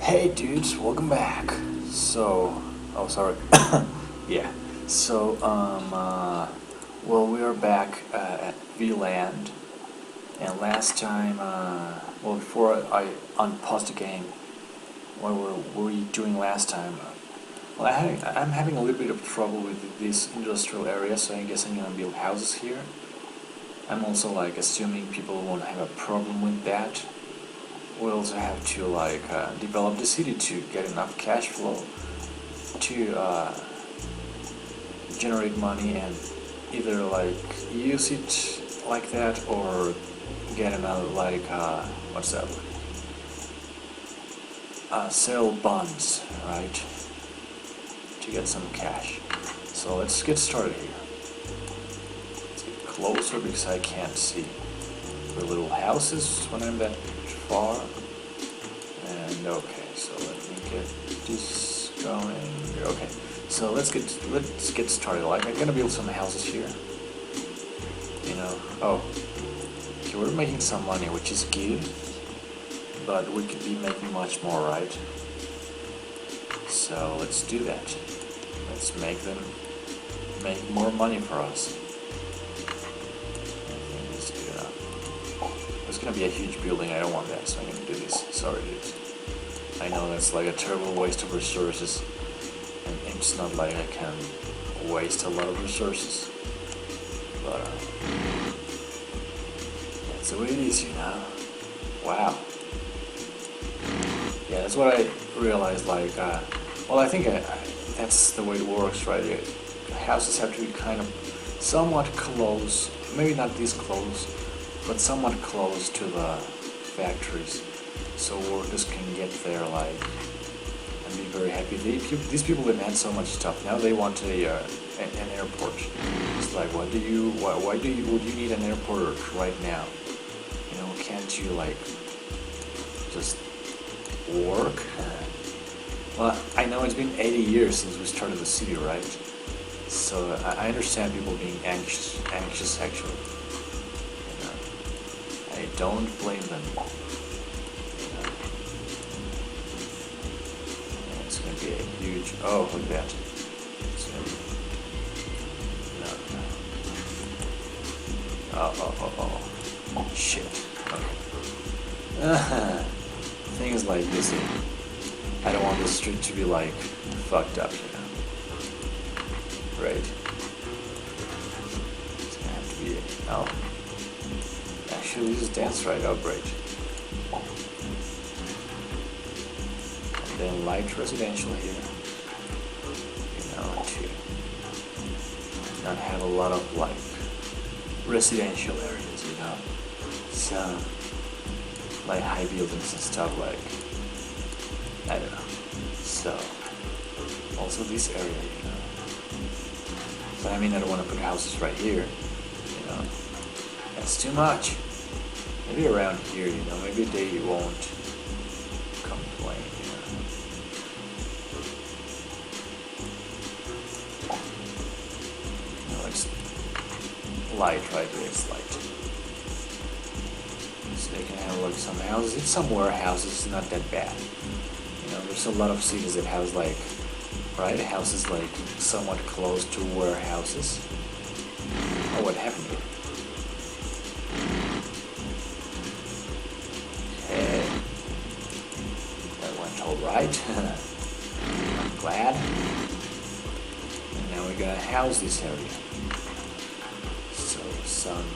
Hey dudes, welcome back. Oh sorry. Yeah. So well, we are back at Veeland, and last time well, before I unpaused the game, what were we doing last time? Well, I'm having a little bit of trouble with this industrial area, so I guess I'm gonna build houses here. I'm also like assuming people won't have a problem with that. We also have to develop the city to get enough cash flow to generate money and either use it like that or get another what's that? Sell bonds, right? To get some cash. So let's get started here. Let's get closer because I can't see the little houses when I'm that far. And okay, so let me get this going. Okay, so let's get started. Like, I'm gonna build some houses here. You know. Oh, okay, we're making some money, which is good, but we could be making much more, right? So let's do that. Let's make them make more money for us. It's gonna be a huge building, I don't want that, so I'm gonna do this. Sorry dudes. I know that's like a terrible waste of resources, and it's not like I can waste a lot of resources, but that's the way it is, you know. Wow. Yeah, that's what I realized, well, I think that's the way it works, right? Houses have to be kind of somewhat close, maybe not this close, but somewhat close to the factories, so workers can get there and be very happy. These people demand so much stuff. Now they want an airport. It's like, why would you need an airport right now? You know, can't you just work? Well, I know it's been 80 years since we started the city, right? So I understand people being anxious actually. I don't blame them. It's gonna be a huge. Oh, look at that. It's gonna be. No. Oh. Shit. Okay. Things like this. I don't want the street to be fucked up, you know. Right? It's gonna have to be. Oh. Actually, this is dance right up, right? And then light residential here. You know, to not have a lot of residential areas, you know. So high buildings and stuff I don't know. So also this area, you know. But I mean, I don't want to put houses right here, you know. That's too much. Maybe around here, you know, maybe they won't complain, you know. No, it's light right there, it's light. So they can have some houses. It's some warehouses, it's not that bad. You know, there's a lot of cities that has houses somewhat close to warehouses. Oh, what happened here? Alright, I'm glad. And now we're gonna house this area. So some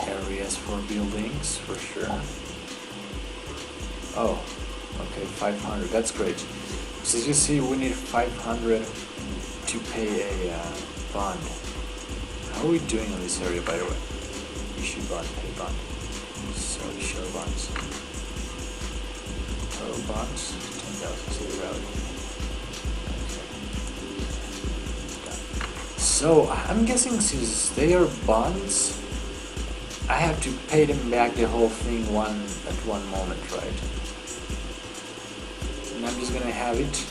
areas for buildings for sure. Oh, okay, 500, that's great. So as you see, we need 500 to pay a bond. How are we doing on this area, by the way? Issue bond, pay bond. So show bonds. Total bonds, 10,000 city value. Okay. So I'm guessing since they are bonds, I have to pay them back the whole thing at one moment, right? And I'm just gonna have it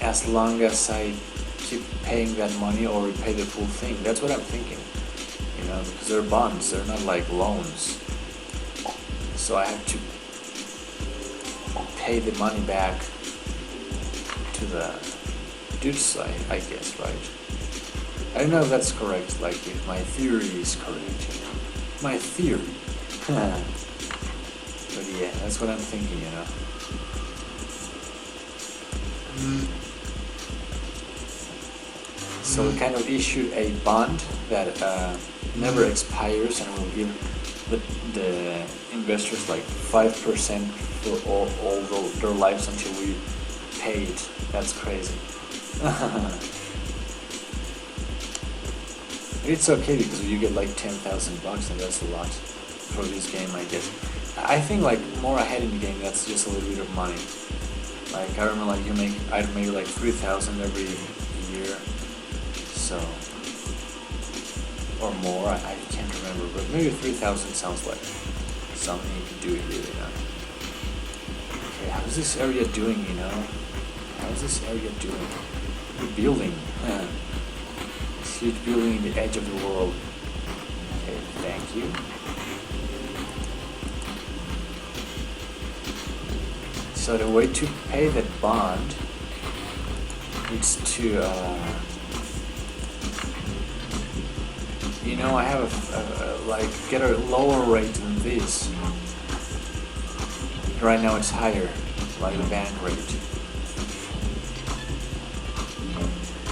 as long as I keep paying that money or repay the full thing. That's what I'm thinking. You know, because they're bonds, they're not like loans. so I have to pay the money back to the dudes, I guess, right? I don't know if that's correct, like if my theory is correct. My theory. But yeah, that's what I'm thinking, you know. So we kind of issued a bond that never expires and will give the investors like 5% for all their lives until we pay it. That's crazy. It's okay because you get like $10,000 and that's a lot for this game, I guess. I think like more ahead in the game, that's just a little bit of money. Like I remember, like I'd make like 3,000 every year, so or more. I can't remember, but maybe 3,000 sounds like something you could do here, you know. Okay, how's this area doing? You know, how's this area doing? We're building. This huge building in the edge of the world. Okay, thank you. So the way to pay that bond is to, you know, I have like get a lower rate than this. Right now it's higher, like the bank rate.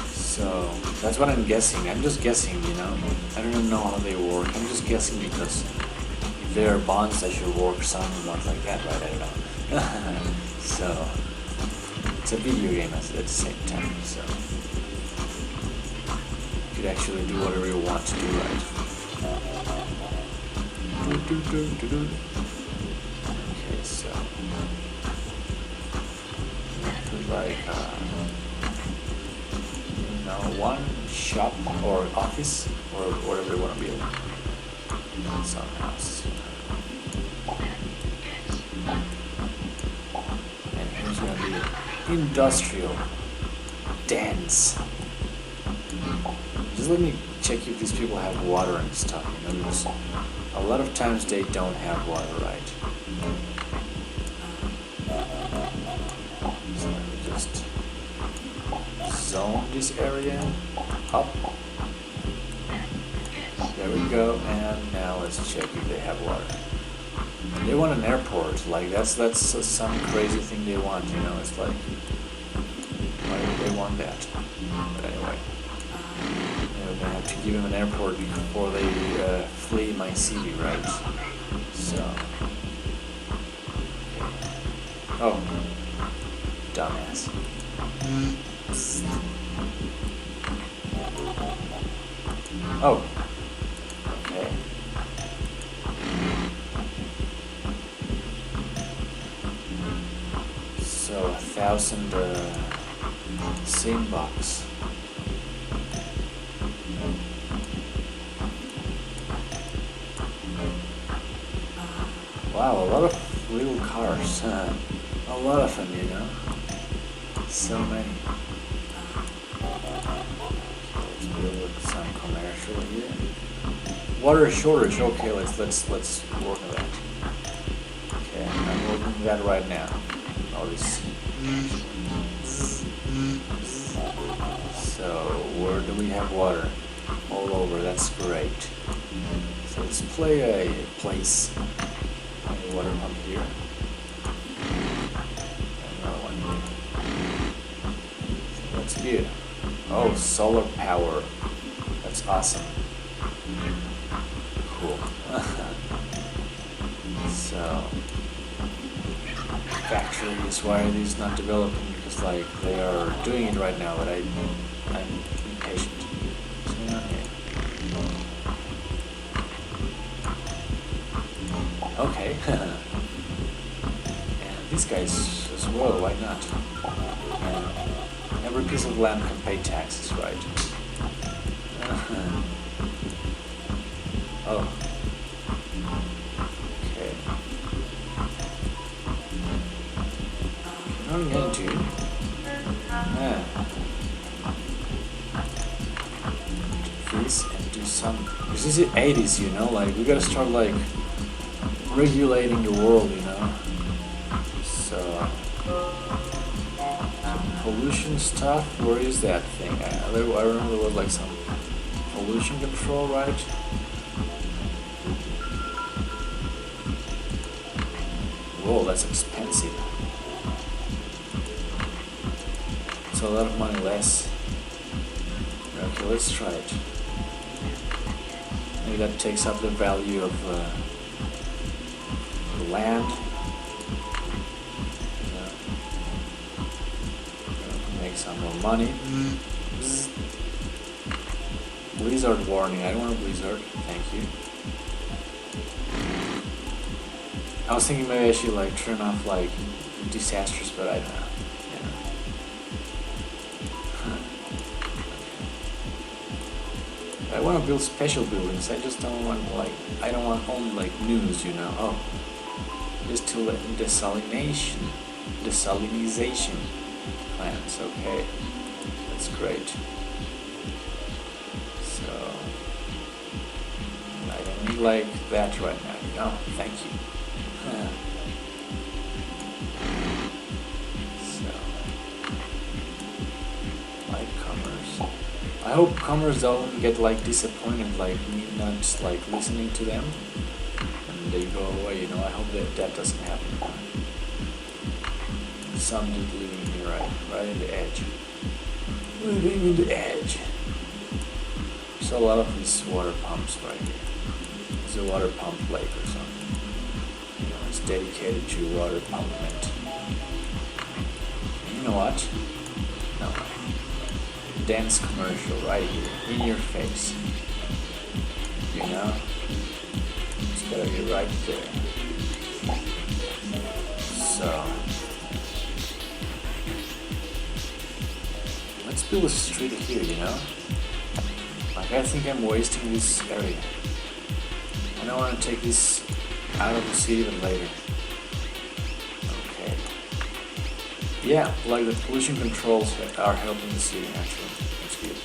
So that's what I'm guessing. I'm just guessing, you know. I don't know how they work. I'm just guessing because if there are bonds that should work somewhat like that, right? I don't know. So it's a video game at the same time, so you could actually do whatever you want to do, right? Okay, so like you know, one shop or office or whatever you want to build. Some house. Industrial dance. Just let me check if these people have water and stuff, you know, because a lot of times they don't have water, right? So let me just zone this area up. There we go, and now let's check if they have water. They want an airport, like that's some crazy thing they want, you know. It's like, why would they want that? But anyway, we're gonna have to give them an airport before they flee my city, right? So, oh, dumbass. Oh. So 1,000 SIM bucks. Wow, a lot of little cars. A lot of them, you know. So many. Let's build some commercial here. Water shortage. Okay, let's work on that. Okay, I'm working on that right now. So where do we have water? All over. That's great. So let's play a place. A water pump here. Another one here. That's good. Oh, solar power. That's awesome. Cool. So factories, why are these not developing? Because like they are doing it right now, but I'm impatient. What's going on here? Okay. And these guys as well, why not? Every piece of land can pay taxes, right? Oh. I'm going to do this and do some, because this is 80s, you know, like we gotta start like regulating the world, you know. So pollution stuff. Where is that thing? I remember there was like some pollution control, right? Whoa, that's expensive. It's a lot of money less. Okay, let's try it. Maybe that takes up the value of the land. Make some more money. Blizzard warning. I don't want a blizzard. Thank you. I was thinking maybe I should like turn off like disasters, but I don't know. I want to build special buildings. I just don't want I don't want only like news, you know. Oh, desalinization plants. Okay, that's great. So I don't need like that right now, you know. Thank you. So like commerce. I hope commerce don't get like disappointed, like me not like listening to them and they go away, you know. I hope that doesn't happen. Some dude living here, right in the edge. Living in the edge. There's a lot of these water pumps right here. It's a water pump lake or something. You know, it's dedicated to water pumpment. You know what? No. Dance commercial right here, in your face. You know? It's gotta be right there. So let's build a street here, you know? Like I think I'm wasting this area. I don't want to take this out of the city even later. Okay. Yeah, like the pollution controls are helping the city actually. That's good.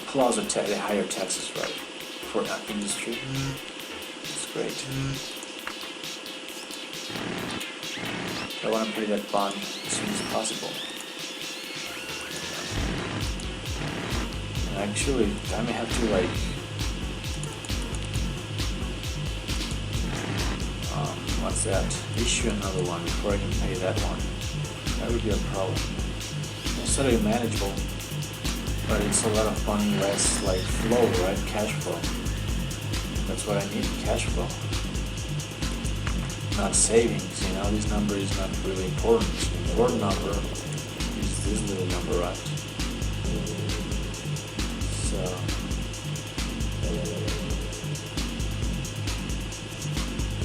Plus the higher taxes, right? For that industry. That's great. I want to pay that bond as soon as possible. And actually, I may have to like what's that? Issue another one before I can pay that one. That would be a problem. It's totally manageable, but it's a lot of money less like flow, right? Cash flow. That's what I need, cash flow. Not savings, you know. This number is not really important. The important number is this little number, right? So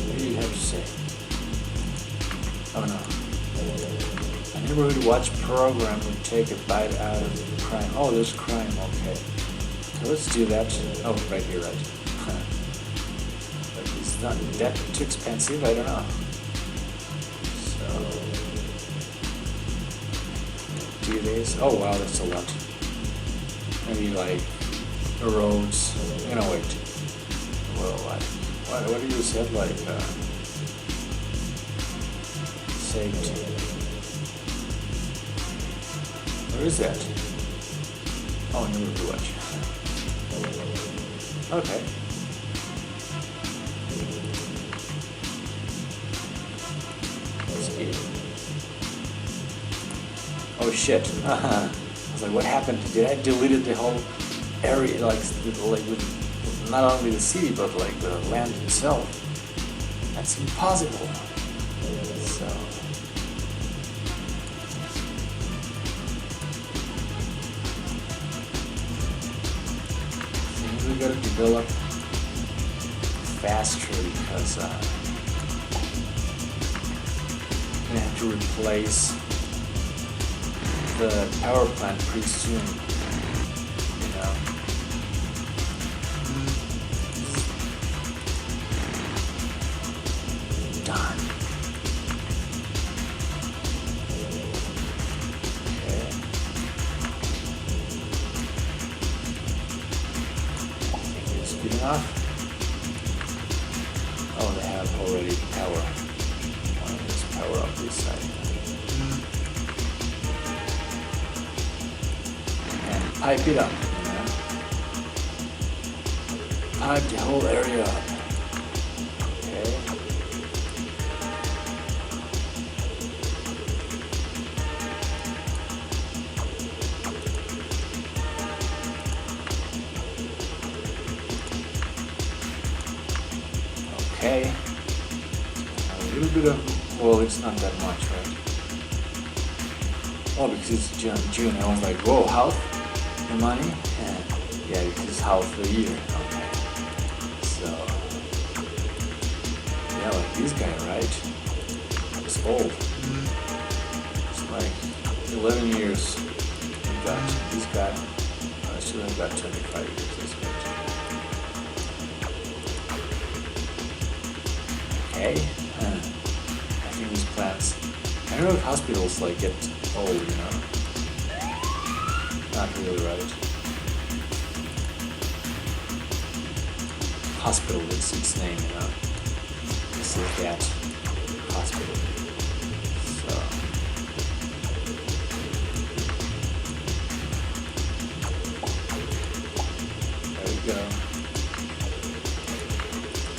what do you have to say? Oh no. A neighborhood watch program would take a bite out of crime. Oh, there's crime, okay. So let's do that. Oh, right here, right. But it's not that too expensive, I don't know. So do this. Oh wow, that's a lot. Maybe like roads. You know, wait. Well, what do you said? Like safety. Where is that? Oh, neighborhood watch. Okay. Oh shit. I was like, what happened? Did I delete the whole area, like with not only the city, but like the land itself? That's impossible. So we gotta develop faster because we have to replace the power plant pretty soon, you know. Done. Okay. I think it's good enough. Oh, they have pipe it up, you know? Pipe the whole area up. Okay. Okay. A little bit of, well, it's not that much, right? Oh, because it's June, I was like, whoa, half the money? Yeah, because it's half the year. Okay. So, yeah, like this guy, right? It's old. It's like 11 years. We got this guy. I should have got 25 years. That's good. Okay. I think these plants. I don't know if hospitals like get old, you know? Not really, right? Hospital, it's its name, you know? This is that hospital. So. There we go.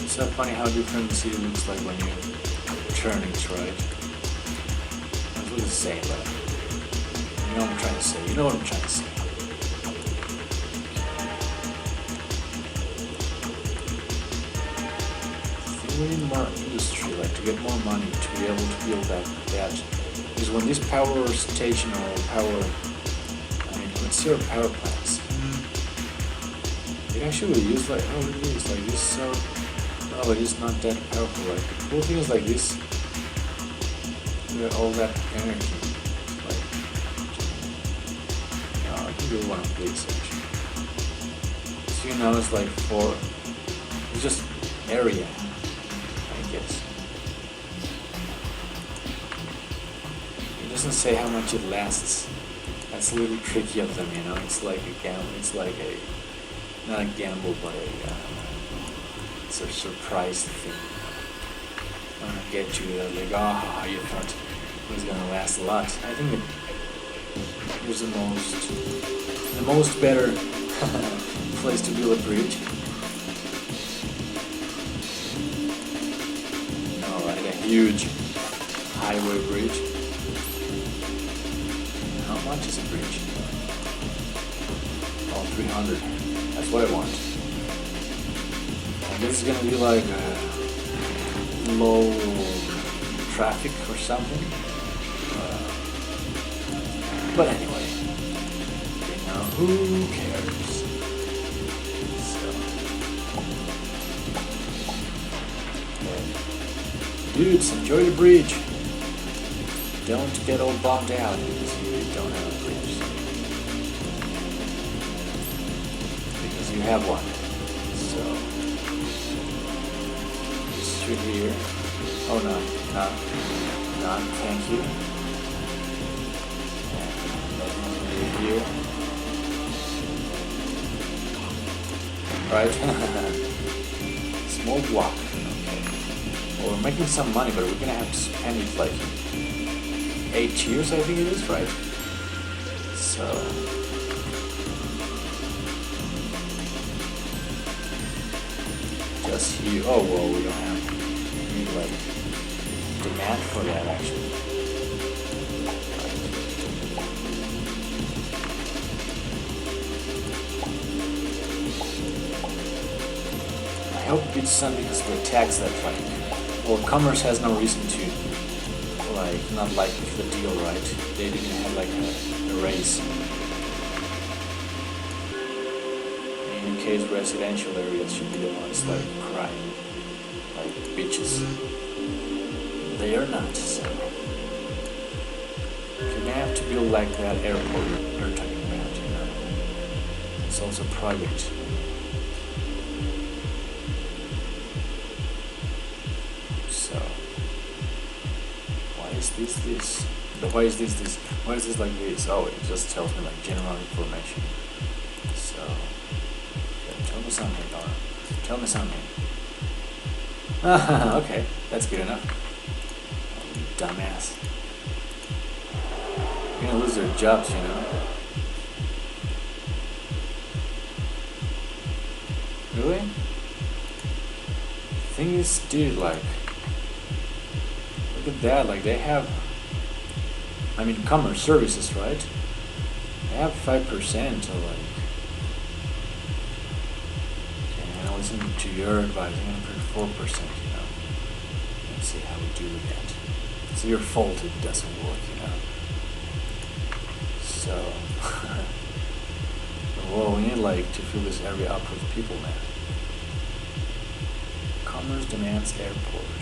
It's so funny how different the city looks like when you turn it, right? It's the same, but you know what I'm trying to say. You know what I'm trying to say. We need more industry, like to get more money to be able to build that. Because when this power station or it's your power plants. It actually use like, oh, it is like this. So, no, but it's not that powerful. Like the cool thing is like this. You get all that energy. Like, no, I can do one of these actually. So you know, it's like it's just area. Yes. It doesn't say how much it lasts. That's a little tricky of them, you know. It's like a gamble. It's like not a gamble, but it's a surprise thing. I'm gonna get you like, oh, you thought it was gonna last a lot. I think it was the most better place to build a bridge. Huge highway bridge. How much is a bridge? Oh, 300. That's what I want. And this is gonna be like low traffic or something. But anyway, you know, who cares? Dudes, enjoy the bridge. Don't get all bogged out because you don't have a bridge. Because you have one. So, shoot here. Oh no, thank you. And here. Right? Small block. Well, we're making some money, but we're gonna have to spend it like 8 years, I think it is, right? So just here. Oh well, we don't have any like demand for that actually. I hope it's sun because we're taxed that like. Well, commerce has no reason to, like, not like the deal, right? They didn't have like a raise. In case residential areas should be the ones like crying, like bitches. They are not, so. You're gonna have to build like that airport you're talking about, you know. It's also private. Why is this? Why is this like this? Oh, it just tells me like general information. So, yeah, tell me something, Donna. Tell me something. Okay, that's good enough. Oh, you dumbass. You're gonna lose their jobs, you know. Really? Thing is, dude, like, look at that, like, they have, I mean, commerce services, right? They have 5%, so, like, okay, I'm gonna listen to your advice, I'm gonna put 4%, you know? Let's see how we do that. It's your fault it doesn't work, you know? So, well, we need, like, to fill this area up with people, man. Commerce demands airport.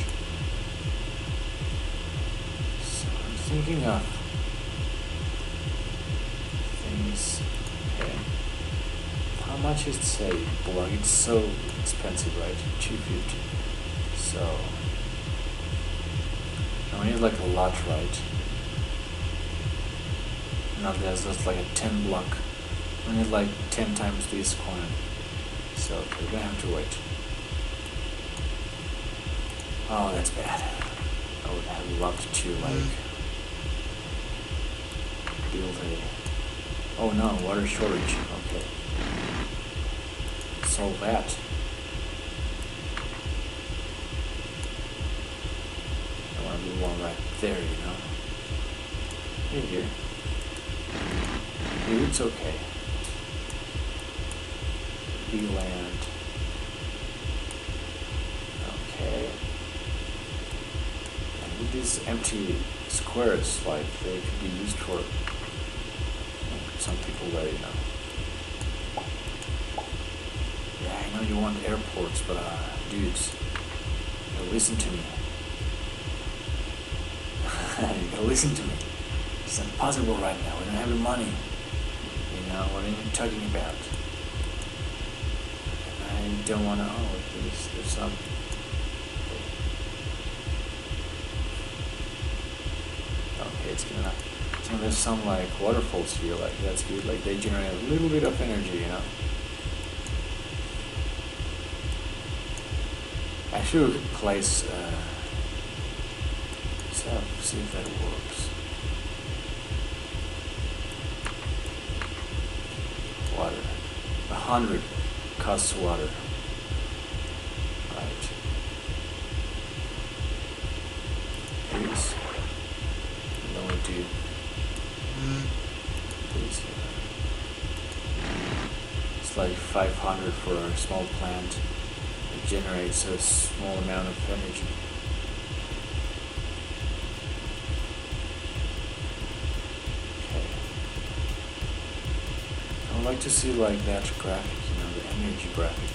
So I'm thinking of things. Okay. How much is it say block? It's so expensive, right? 250. So now we need like a lot, right? Now there's just like a 10 block. We need like 10 times this coin. So okay, we're gonna have to wait. Oh, that's bad. I would have loved to, like, build a... Oh no, water shortage. Okay. Solve that. I want to do one right there, you know? Here. Here, it's okay. Veeland. Okay. These empty squares, like, they could be used for some people there, you know. Yeah, I know you want airports, but dudes, you gotta listen to me. You gotta listen to me. It's impossible right now. We don't have the money. You know, what are you talking about? I don't wanna, there's some... It's gonna, so there's some like waterfalls here, like that's good, like they generate a little bit of energy, you know. Actually we could place, let's see if that works. Water, 100 costs water, right. Please. Do please. It's like 500 for a small plant. It generates a small amount of energy. Okay. I would like to see like that graphic, you know, the energy graphic.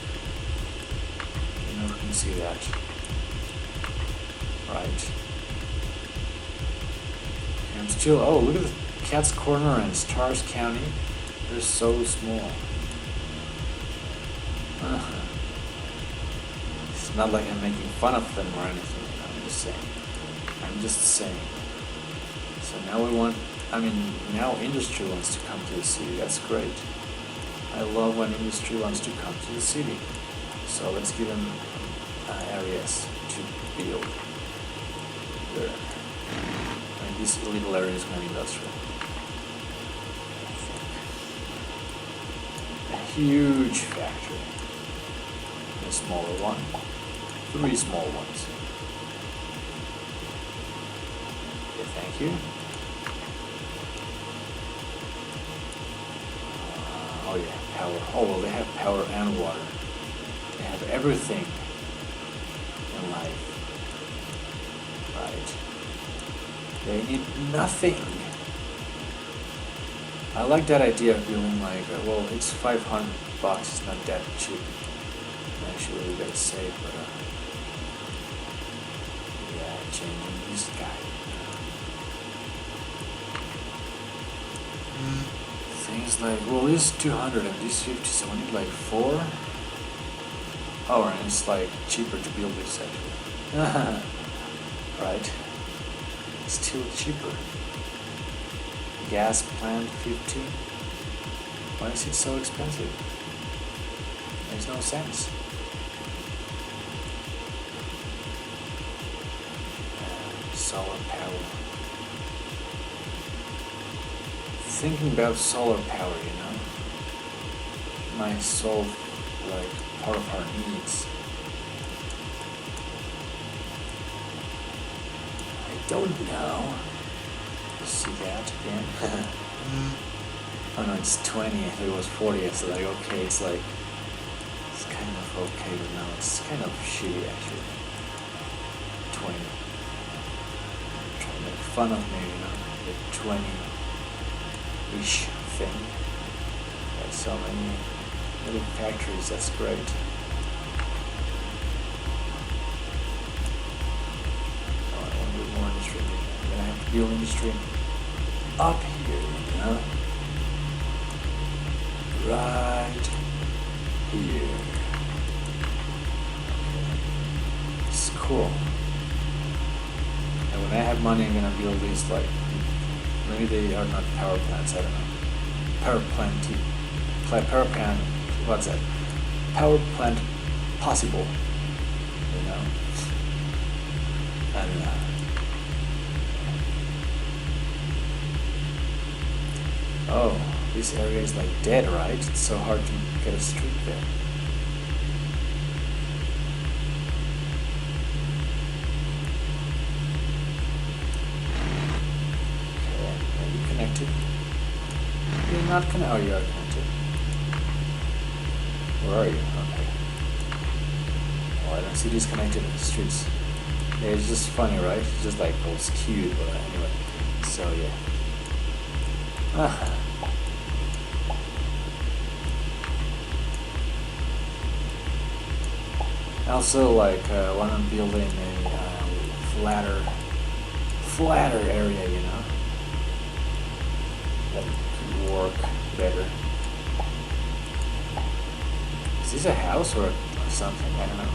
You know, we can see that. Right. And still, oh, look at the Cat's Corner and Stars County. They're so small. It's not like I'm making fun of them or anything. I'm just saying. So now now industry wants to come to the city. That's great. I love when industry wants to come to the city. So let's give them areas to build there. This little area is going to be industrial. A huge factory. A smaller one. 3 small ones. Okay, thank you. Oh yeah, power. Oh well, they have power and water. They have everything in life. Right. They need nothing. I like that idea of building like, well, it's $500. It's not that cheap. Actually, we gotta save, but yeah, changing this guy. Things like, well, this 200 and this 50, so we need like 4. Oh, and it's like cheaper to build this actually. Right. Still cheaper. Gas plant 50. Why is it so expensive? Makes no sense. Solar power. Thinking about solar power, you know, might solve like part of our needs. I don't know. See that again? Oh no, it's 20. If it was 40, it's like okay. It's like it's kind of okay, but now it's kind of shitty actually. 20. Trying to make fun of me, you know, the 20-ish thing. Got so many little factories. That's great. Oh, I want to do more industry. I'm gonna have to build industry up here, you know. Right here. Okay. It's cool. And when I have money, I'm gonna build these like, maybe they are not power plants, I don't know. Power plant, what's that? Power plant possible, you know. And oh, this area is like dead, right? It's so hard to get a street there. Okay, are you connected? You're not connected. Oh, you are connected. Where are you? Okay. Oh, I don't see these connected streets. Yeah, it's just funny, right? It's just like all skewed, but anyway. So yeah. Also, like when I'm building a flatter area, you know, that could work better. Is this a house or something? I don't know.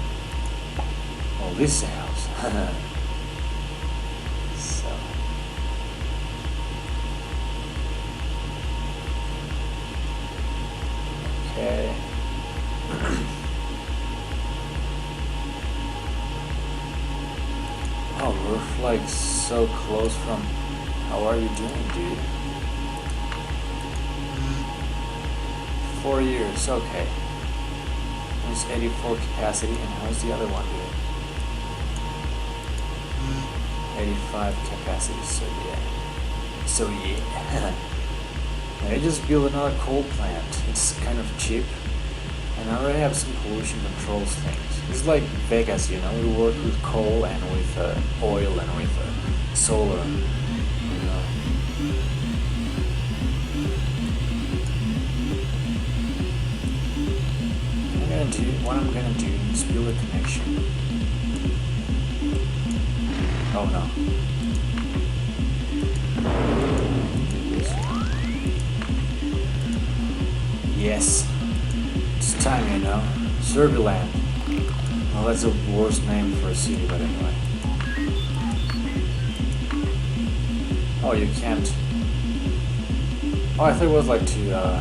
Oh, this is a house. So. Okay. Oh, we're like so close from. How are you doing, dude? 4 years, okay. There's 84 capacity, and how's the other one doing? 85 capacity, so yeah. I just built another coal plant. It's kind of cheap, and I already have some pollution controls things. It's like Vegas, you know. We work with coal and with oil and with solar. You know. What I'm gonna do is build a connection. Oh no. Yes. It's time, you know. Veeland. Well, that's the worst name for a city, but anyway. Oh, you can't. Oh, I thought it was like to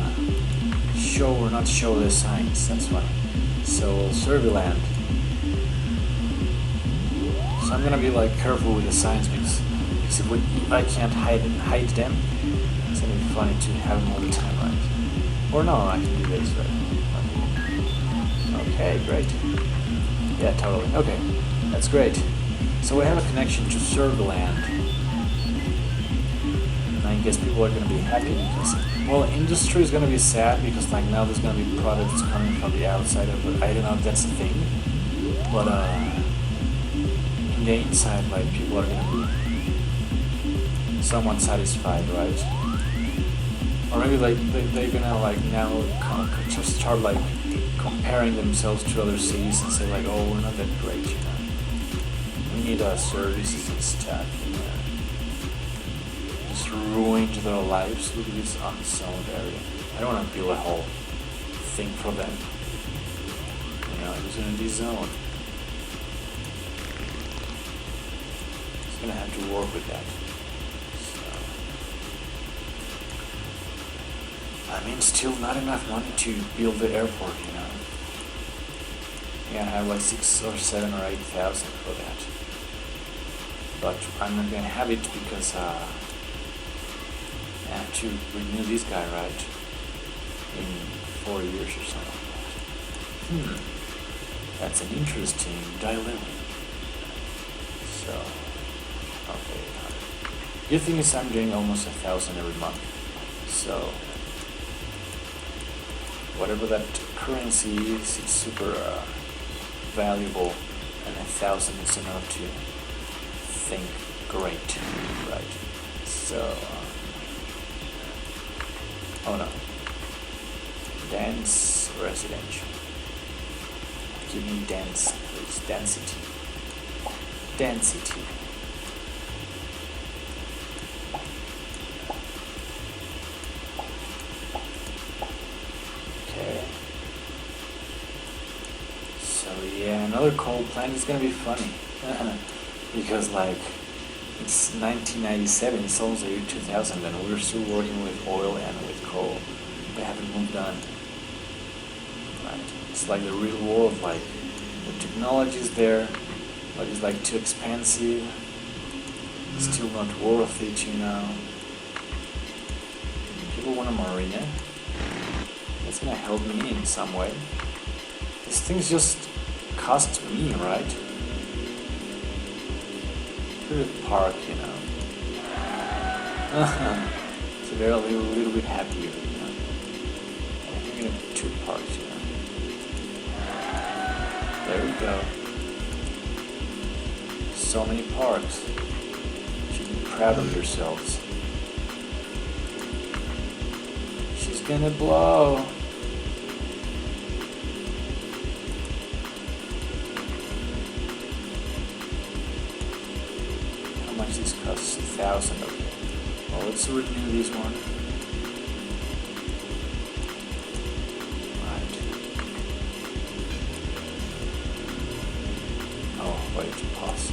show or not show the signs. That's why. So, Veeland. So I'm gonna be like careful with the signs because if I can't hide them, it's gonna be funny to have them all the time, right? Or no, I can do this, right? Okay, great. Yeah, totally. Okay, that's great. So we have a connection to Veeland. And I guess people are gonna be happy because, well, industry is gonna be sad because like now there's gonna be products coming from the outside of it. I don't know if that's a thing, but in the inside, like people are gonna be somewhat satisfied, right? Or maybe like they're gonna like now just start like comparing themselves to other cities and say like, oh, we're not that great, you know. We need services and stuff, you know. Just ruined their lives. Look at this unzoned area. I don't want to build a whole thing for them. You know, it's gonna be zoned. It's gonna have to work with that. I mean, still not enough money to build the airport, you know. Yeah, I have like 6 or 7 or 8,000 for that. But I'm not gonna have it because I have to renew this guy, right? In 4 years or something like that. That's an interesting dilemma. So, okay. Good thing is I'm getting almost 1,000 every month. So, whatever that currency is, it's super valuable, and 1,000 is enough to think great, right? So, oh no. Dense residential. Give me dense, please. Density. Density. Okay. So yeah, another coal plant is gonna be funny. Because like, it's 1997, it's almost the year 2000, and we're still working with oil and with coal. We haven't moved on. Right. It's like the real world, like the technology is there, but it's like too expensive. It's still not worth it, you know. People want a marina. That's gonna help me in some way. These things just cost me, right? Pretty park, you know. So they're a little bit happier, you know. I think I'm gonna put 2 parks, you know. There we go. So many parks. You should be proud of yourselves. She's gonna blow. How much this costs? 1,000, okay. Well, let's renew this one. Right. Oh, wait, to pause.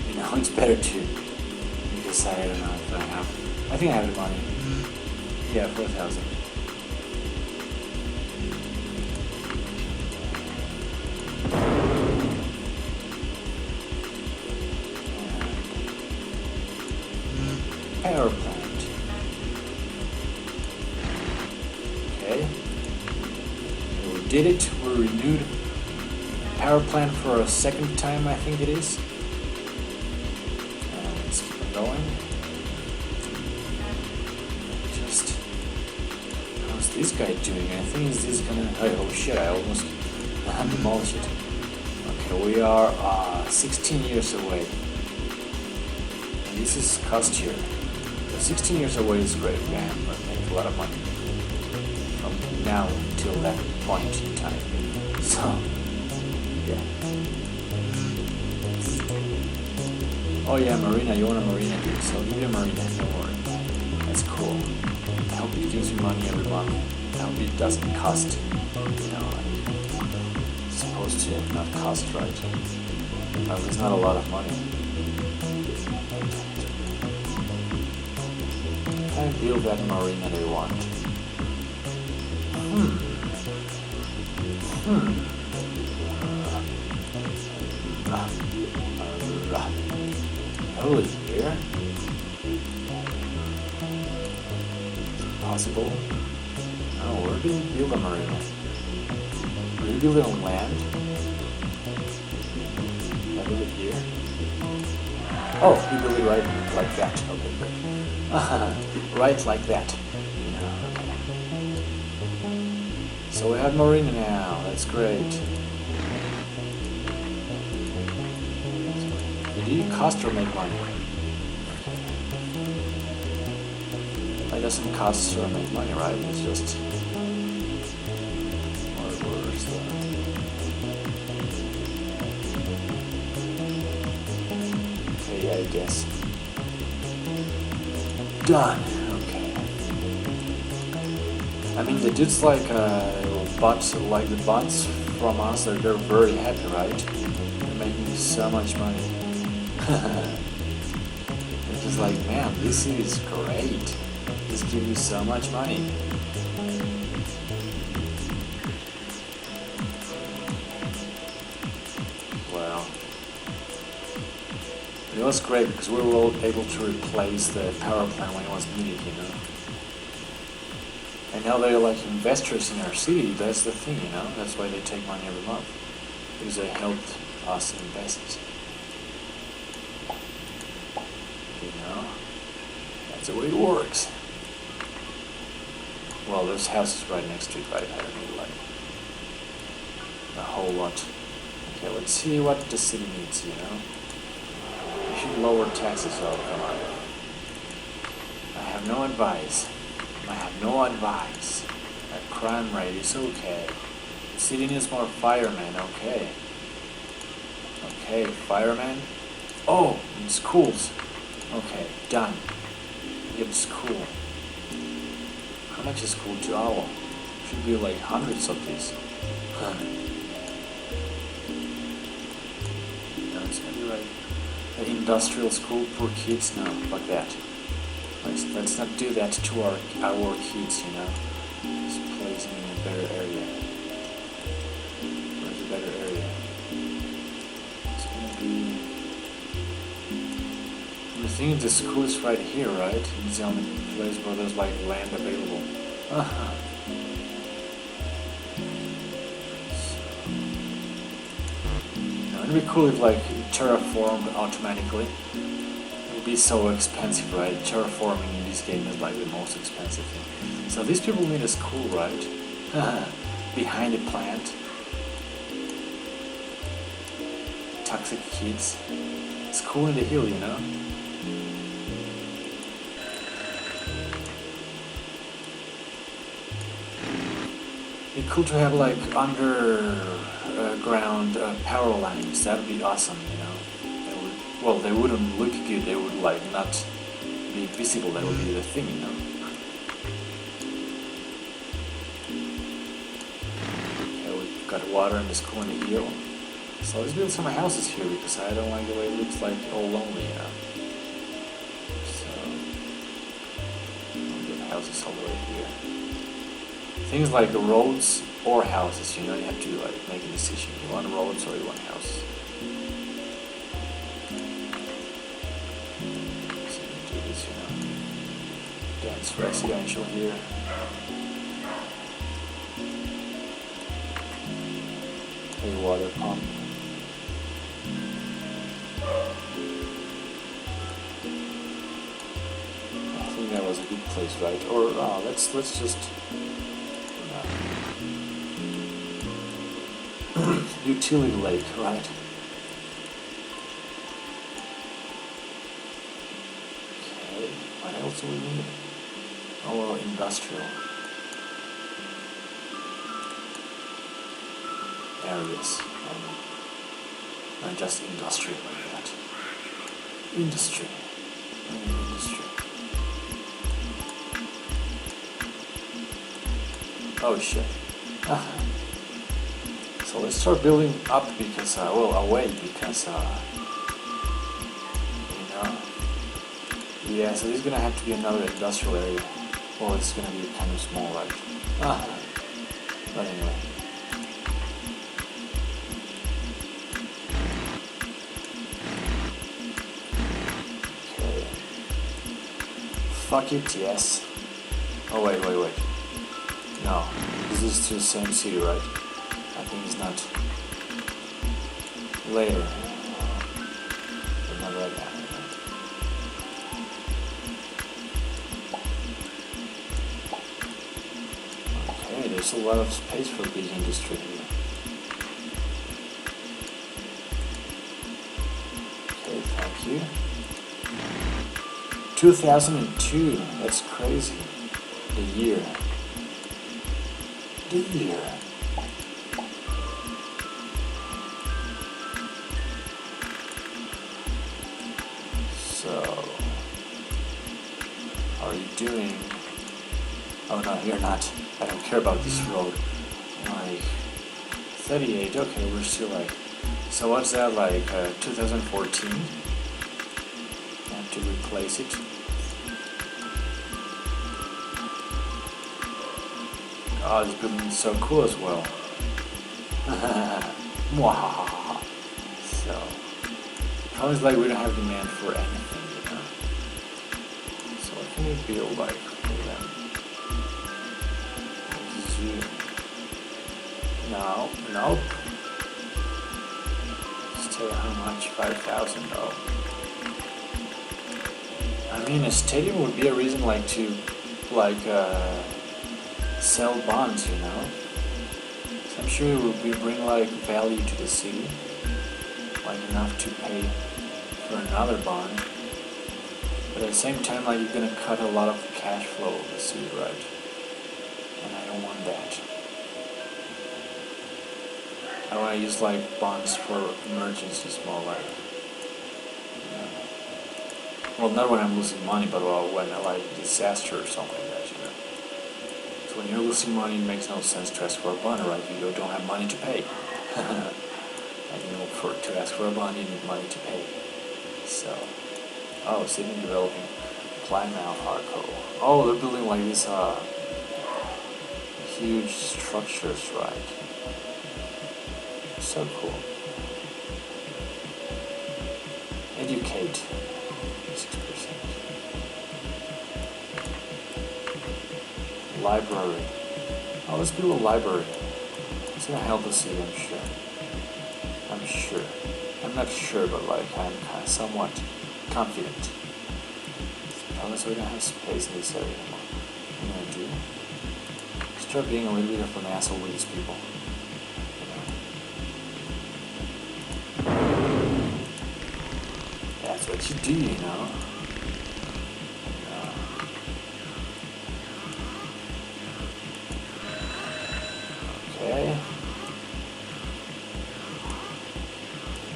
You know, it's better to, because I don't know if I have, I think I have the money. Yeah, 4,000. Power plant. Okay. We did it. We renewed power plant for a 2nd time, I think it is. And let's keep it going. Just, how's this guy doing? I think is this gonna, oh shit, I almost demolished it. Okay, we are 16 years away. And this is cost here. 16 years away is great, man, but make a lot of money from now till that point in time. So, yeah. Oh yeah, marina, you want a marina, dude, so I'll give you a marina, don't worry. That's cool. I hope it gives you money every month. I hope it doesn't cost, you know, it's supposed to not cost, right? But there's not a lot of money. I build that marina they want. Holy here? Possible? Oh, where do you build a marina? Do you build it on land? I build it here? Oh, you build it right like that. Okay, great. Right like that. Yeah, okay. So we have marina now. That's great. Did you cost or make money? It doesn't cost or make money, right? It's just... Where's the... Okay, yeah, I guess. Done. Okay. I mean, the dudes like bots, like the bots from us, they're very happy, right? They're making so much money. It's just like, man, this is great. This gives you so much money. Well, it was great because we were all able to replace the power plant when it was needed, you know. And now they're like investors in our city. That's the thing, you know. That's why they take money every month. because they helped us invest. You know, that's the way it works. Well, there's houses right next to it, right? I don't need like a whole lot. Okay, let's see what the city needs, you know. We should lower taxes. Oh, come on. I have no advice. I have no advice. A crime rate is okay. The city needs more firemen, okay. Okay, firemen. Oh, and schools. Okay, done. Get school. How much is school to our? Should be like hundreds of these. No, it's gonna be like an industrial school for kids now, like that. Let's not do that to our kids, you know. Let's place them in a better area. Where's a better area? It's gonna be. The thing is, the school is right here, right? It's the only place where there's like land available. It'd be cool if like terraformed automatically. It would be so expensive, right? Terraforming in this game is like the most expensive thing. So these people need a school, right? Behind the plant. Toxic kids. School in the hill, you know? It'd be cool to have like underground power lines. That would be awesome, you know. They wouldn't look good. They would like not be visible. That would be the thing, you know. Okay, we've got water in the school in the hill. So let's build some houses here because I don't like the way it looks like all lonely, you know. So we'll build houses all the way here. Things like roads or houses, you know, you have to like make a decision. You want roads or you want houses. So you do this, you know. Dense residential here. A water pump. I think that was a good place, right? Or let's just. Utility lake, right? Okay, what else do we need? Oh, well, industrial areas. Not just industrial like that. Industry. Industry. Oh shit. So let's start building up because, away because, you know. Yeah, so this is gonna have to be another industrial area, or it's gonna be kind of small, right? But anyway. Okay. Fuck it, yes. Oh wait. No, this is to the same city, right? I think it's not later, but not right now. Okay, there's a lot of space for the industry here. Okay, thank you. 2002, that's crazy. The year. So, how are you doing? Oh no, you're not. I don't care about this road. Like, 38, okay, we're still like... So what's that, like, 2014? I have to replace it. Oh, this building is so cool as well. So, always like we don't have demand for anything, you know. So what can we build like for them? Zoo. No, nope. say how much? 5,000? Oh. I mean, a stadium would be a reason, like, to, like, sell bonds, you know? So I'm sure it would bring, like, value to the city. Like, enough to pay for another bond. But at the same time, like, you're gonna cut a lot of cash flow of the city, right? And I don't want that. I want to use like bonds for emergencies more like. Well, not when I'm losing money, but when like disaster or something like that, you know. So when you're losing money, it makes no sense to ask for a bond, right? You don't have money to pay. And you know, to ask for a bond, you need money to pay. So, oh, city developing Plymouth Hardcore. Oh, they're building like these huge structures, right? So cool. Educate. 6%. Library. Oh, let's build a library. It's gonna help the city, I'm sure. I'm not sure, but like I'm kind of somewhat confident. Unless we don't have space in this area anymore. What am I gonna do? Start being a little bit of an asshole with these people. That's what you do, you know. Okay.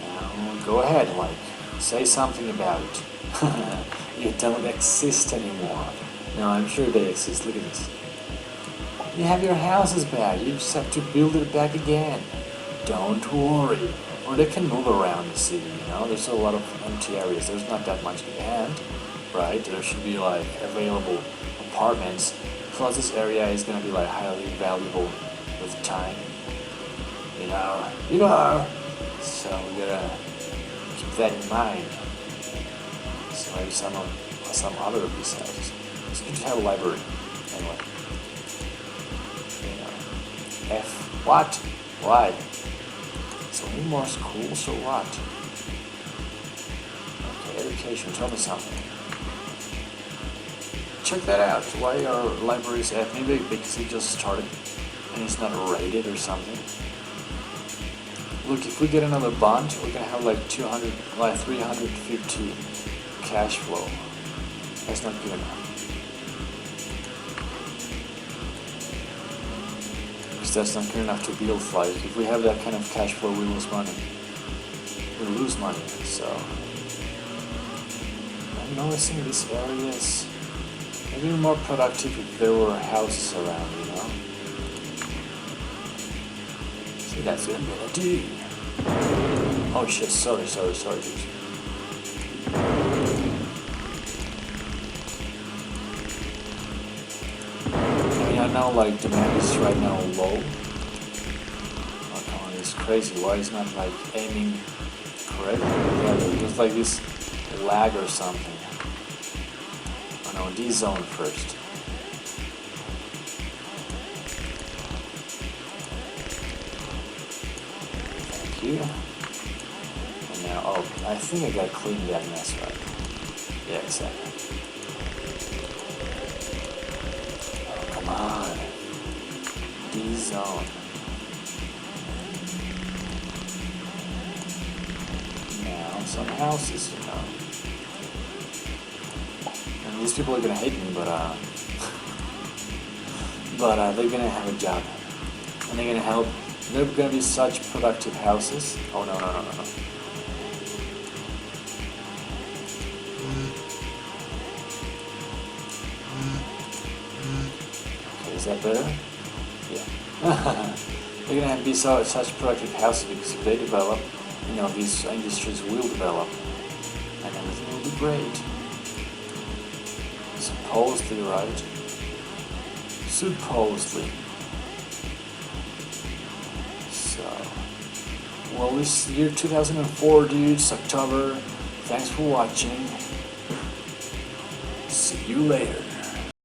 Now go ahead, like, say something about it. You don't exist anymore. No, I'm sure they exist. Look at this. You have your houses back. You just have to build it back again. Don't worry. Or they can move around the city, you know? There's a lot of empty areas. There's not that much land, right? There should be, like, available apartments. Plus, this area is gonna be, like, highly valuable with time. You know? So, we gotta keep that in mind. So, maybe some other of these houses. It's good to have a library. Anyway. You know. F. What? Why? So any more schools or what? Okay, education, tell me something. Check that out. Why are libraries F? Maybe because it just started and it's not rated or something. Look, if we get another bond, we're gonna have like 350 cash flow. That's not good enough. That's not good enough to build flight. If we have that kind of cash flow, we lose money. So I'm noticing this area is maybe more productive if there were houses around, you know? See, that's what I'm gonna do. Oh shit, sorry, dude. I know, like, demand is right now low. Oh, come on, it's crazy. Why is not, like, aiming correctly? Yeah, there's like this lag or something. Oh no, D-zone first. Thank you. And now, oh, I think I gotta clean that mess, right? Yeah, exactly. Come on. D-zone. Now, some houses, you know. And these people are gonna hate me, but they're gonna have a job. And they're gonna help. They're gonna be such productive houses. Oh, no. Is that better? Yeah. They're gonna be such productive houses because if they develop, you know, these industries will develop and everything will be great. Supposedly, right? Supposedly. So, well, this year 2004, dudes, October. Thanks for watching. See you later.